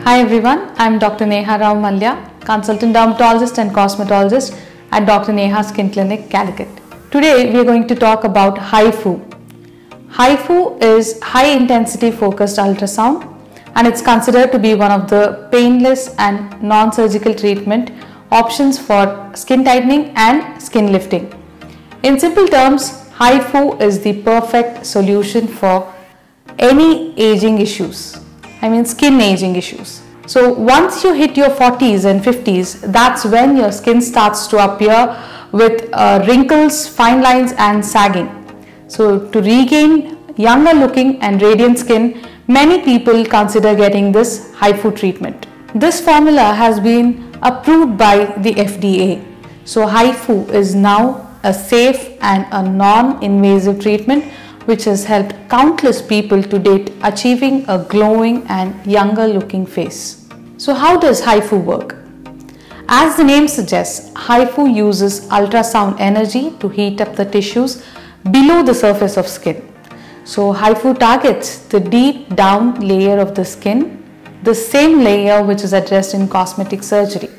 Hi everyone, I am Dr. Neha Rao Malya, consultant dermatologist and cosmetologist at Dr. Neha Skin Clinic, Calicut. Today we are going to talk about HIFU. HIFU is high intensity focused ultrasound and it's considered to be one of the painless and non-surgical treatment options for skin tightening and skin lifting. In simple terms, HIFU is the perfect solution for any aging issues. Skin aging issues. So once you hit your 40s and 50s, that's when your skin starts to appear with wrinkles, fine lines and sagging. So to regain younger looking and radiant skin, many people consider getting this HIFU treatment. This formula has been approved by the FDA. So HIFU is now a safe and a non-invasive treatment which has helped countless people to date achieving a glowing and younger looking face. So how does HIFU work? As the name suggests, HIFU uses ultrasound energy to heat up the tissues below the surface of skin. So HIFU targets the deep down layer of the skin, the same layer which is addressed in cosmetic surgery.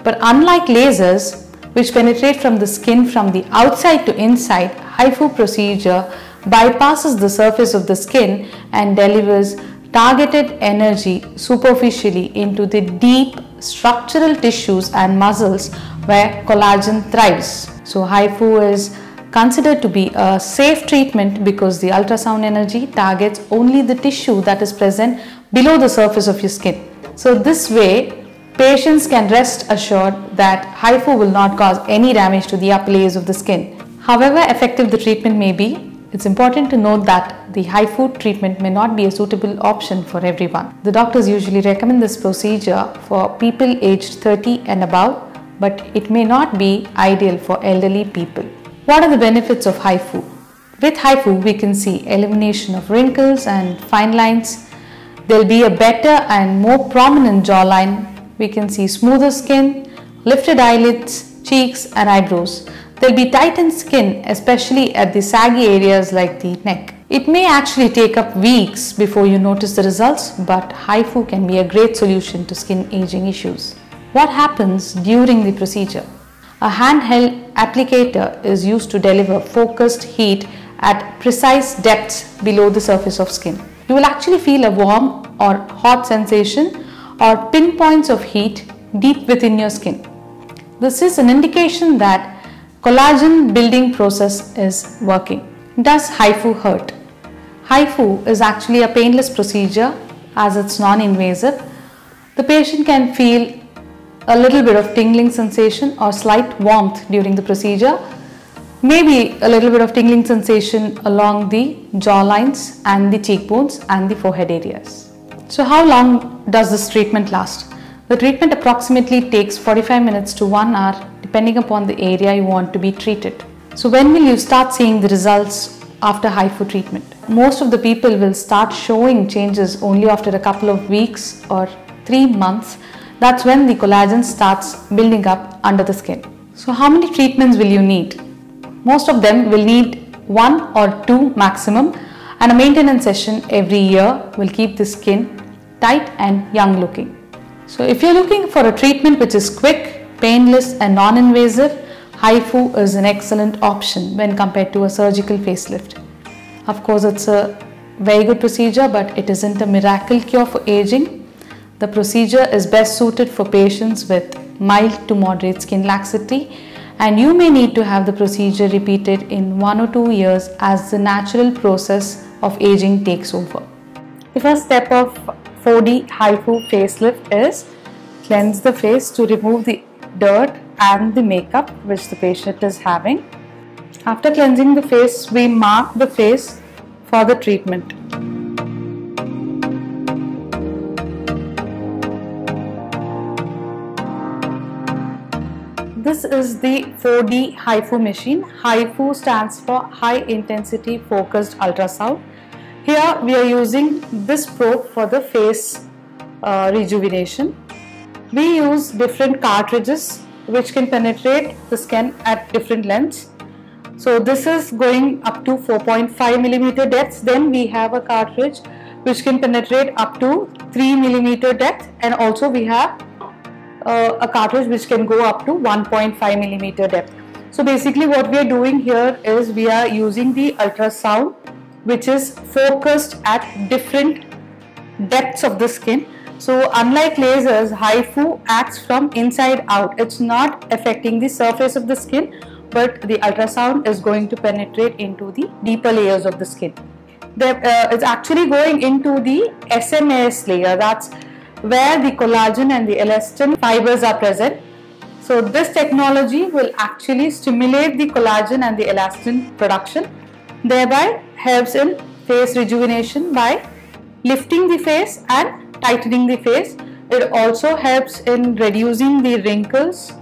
But unlike lasers which penetrate from the skin from the outside to inside, HIFU procedure bypasses the surface of the skin and delivers targeted energy superficially into the deep structural tissues and muscles where collagen thrives. So HIFU is considered to be a safe treatment because the ultrasound energy targets only the tissue that is present below the surface of your skin. So this way, patients can rest assured that HIFU will not cause any damage to the upper layers of the skin. However effective the treatment may be, it's important to note that the HIFU treatment may not be a suitable option for everyone. The doctors usually recommend this procedure for people aged 30 and above, but it may not be ideal for elderly people. What are the benefits of HIFU? With HIFU, we can see elimination of wrinkles and fine lines. There will be a better and more prominent jawline. We can see smoother skin, lifted eyelids, cheeks and eyebrows. There will be tightened skin, especially at the saggy areas like the neck. It may actually take up weeks before you notice the results, but HIFU can be a great solution to skin aging issues. What happens during the procedure? A handheld applicator is used to deliver focused heat at precise depths below the surface of skin. You will actually feel a warm or hot sensation or pinpoints of heat deep within your skin. This is an indication that collagen building process is working. Does HIFU hurt? HIFU is actually a painless procedure as it's non-invasive. The patient can feel a little bit of tingling sensation or slight warmth during the procedure. Maybe a little bit of tingling sensation along the jaw lines and the cheekbones and the forehead areas. So how long does this treatment last? The treatment approximately takes 45 minutes to 1 hour depending upon the area you want to be treated. So when will you start seeing the results after HIFU treatment? Most of the people will start showing changes only after a couple of weeks or 3 months. That's when the collagen starts building up under the skin. So how many treatments will you need? Most of them will need 1 or 2 maximum, and a maintenance session every year will keep the skin tight and young looking. So if you're looking for a treatment which is quick, painless and non-invasive, HIFU is an excellent option when compared to a surgical facelift. Of course, it's a very good procedure, but it isn't a miracle cure for aging. The procedure is best suited for patients with mild to moderate skin laxity, and you may need to have the procedure repeated in 1 or 2 years as the natural process of aging takes over. The first step of 4D HIFU facelift is cleanse the face to remove the dirt and the makeup which the patient is having. After cleansing the face, we mark the face for the treatment. This is the 4D HIFU machine. HIFU stands for High Intensity Focused Ultrasound. Here we are using this probe for the face rejuvenation. We use different cartridges which can penetrate the skin at different lengths. So this is going up to 4.5 millimeter depths. Then we have a cartridge which can penetrate up to 3 millimeter depth, and also we have a cartridge which can go up to 1.5 millimeter depth. So basically what we are doing here is we are using the ultrasound which is focused at different depths of the skin. So unlike lasers, HIFU acts from inside out. It's not affecting the surface of the skin, but the ultrasound is going to penetrate into the deeper layers of the skin. It's actually going into the SMAS layer, that's where the collagen and the elastin fibers are present. So this technology will actually stimulate the collagen and the elastin production, thereby helps in face rejuvenation by lifting the face and tightening the face. It also helps in reducing the wrinkles,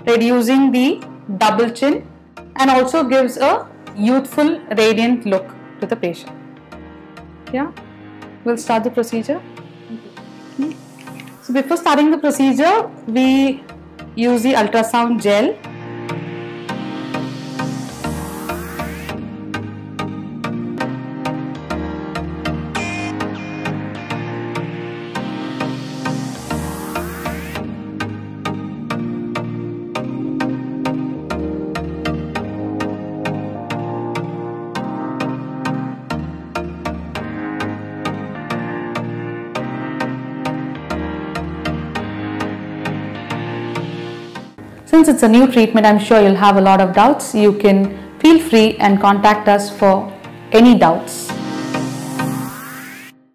reducing the double chin, and also gives a youthful, radiant look to the patient. Yeah, we'll start the procedure. So before starting the procedure, we use the ultrasound gel. Since it's a new treatment, I'm sure you'll have a lot of doubts. You can feel free and contact us for any doubts.